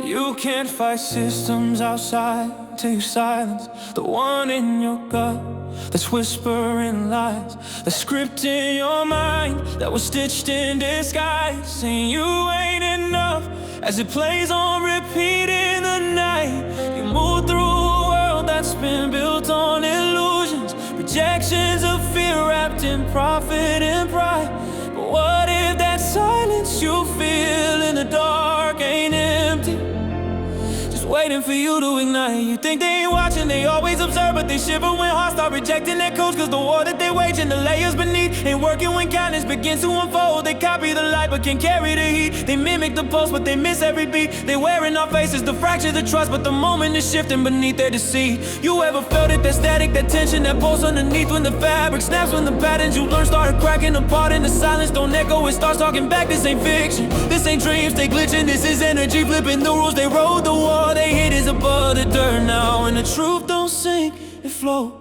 You can't fight systems outside till you silence the one in your gut that's whispering lies. The script in your mind that was stitched in disguise, saying you ain't enough as it plays on repeat in the night. You move through a world that's been built on illusions, projections of fear wrapped in profit and pride. But what if that silence you feel in the dark ain't empty, waiting for you to ignite? You think they ain't watching, they always observe, but they shiver when hearts start rejecting their codes. Cause the war that they wage and the layers beneath ain't working when kindness begins to unfold. They copy the light but can't carry the heat. They mimic the pulse but they miss every beat. They wearing our faces to fracture the trust, but the moment is shifting beneath their deceit. You ever felt it, that static, that tension, that pulse underneath when the fabric snaps, when the patterns you learn started cracking apart and the silence don't echo, it starts talking back. This ain't fiction, this ain't dreams, they glitching, this is energy flipping the rules. They rode the war, they hit is above the dirt now, and the truth don't sink, it float.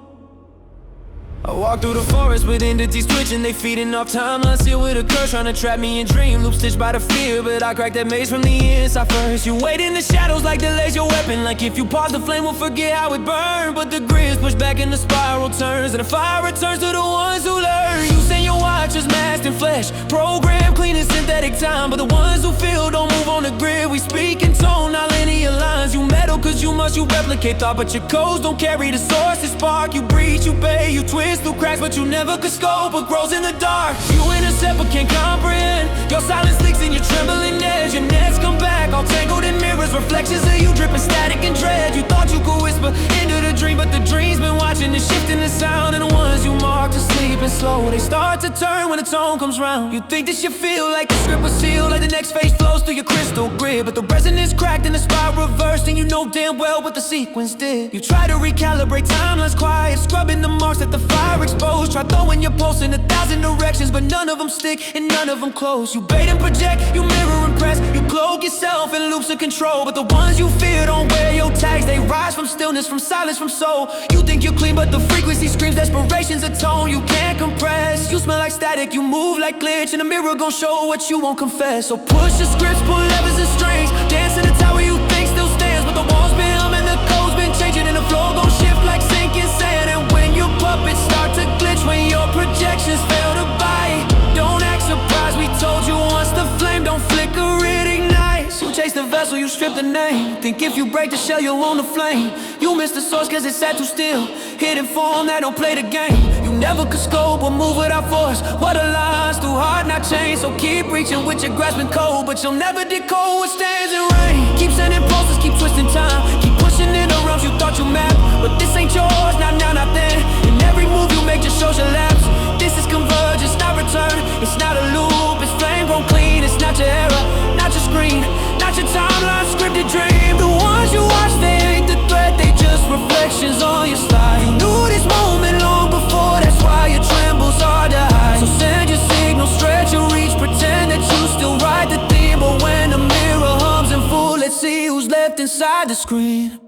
I walk through the forest with entities twitching, they feeding off timelines sealed with a curse, trying to trap me in dream loops stitched by the fear. But I crack that maze from the inside first. You wait in the shadows like delays your weapon, like if you pause the flame we'll forget how it burned. But the grid is pushed back and the spiral turns, and the fire returns to the ones who learn. You say your watch is masked in flesh, programmed clean and synthetic time, but the ones who feel don't move on the grid. We speak in tone, not linear lines. You meddle cause you replicate thought, but your codes don't carry the source. The spark, you breach, you pay, you twist through cracks, but you never could scope what grows in the dark. You intercept but can't comprehend. Your silence leaks in your trembling edge. Your nets come back, all tangled in mirrors, reflections of you dripping static and dread. You thought you could whisper into the dream, but the dream's been watching and shifting the sound. And the ones you mark to sleep and slow, they start to turn when the tone comes round. You think this should feel like the script was sealed, like the next phase flows through your crystal grid, but the resonance cracked and the spot reversed, and you know damn well what the sequence did. You try to recalibrate timelines quiet, scrubbing the marks that the fire exposed. Try throwing your pulse in 1,000 directions, but none of them stick and none of them close. You bait and project, you mirror and press, you cloak yourself in loops of control, but the ones you fear don't wear your tags. They rise from stillness, from silence, from soul. You think you're clean, but the frequency screams desperation's a tone you can't compress. You smell like static, you move like glitch, and the mirror gon' show what you won't confess. So push the scripts, pull levers and strings, dance in the tower you think still stands, but the walls been humming, the code's been changing, and the floor gon' shift like sinking sand. And when your puppets start to glitch, when your projections fail to bite, don't act surprised. We told you once the flame don't flicker, it ignites. You chase the vessel, you strip the name. Think if you break the shell, you'll own the flame. You miss the source cause it sat too still, hidden form that don't play the game. You never could scope or move without force. What a lies, too hard not change. So keep reaching with your grasping cold, but you'll never decode what stands in rain. Keep sending pulses, keep twisting time, keep pushing in the realms you thought you mapped, but this ain't yours, not now, not then. And every move you make just shows your lapse. This is convergence, not return. It's not a loop, it's flame grown clean. It's not your error, not your screen, not your timeline, scripted dream. The ones you watch, they ain't the threat, they just reflections on your slide. You knew this moment long before, that's why your trembles hard to hide. So send your signal, stretch your reach, pretend that you still write the theme. But when the mirror hums in full, let's see who's left inside the screen.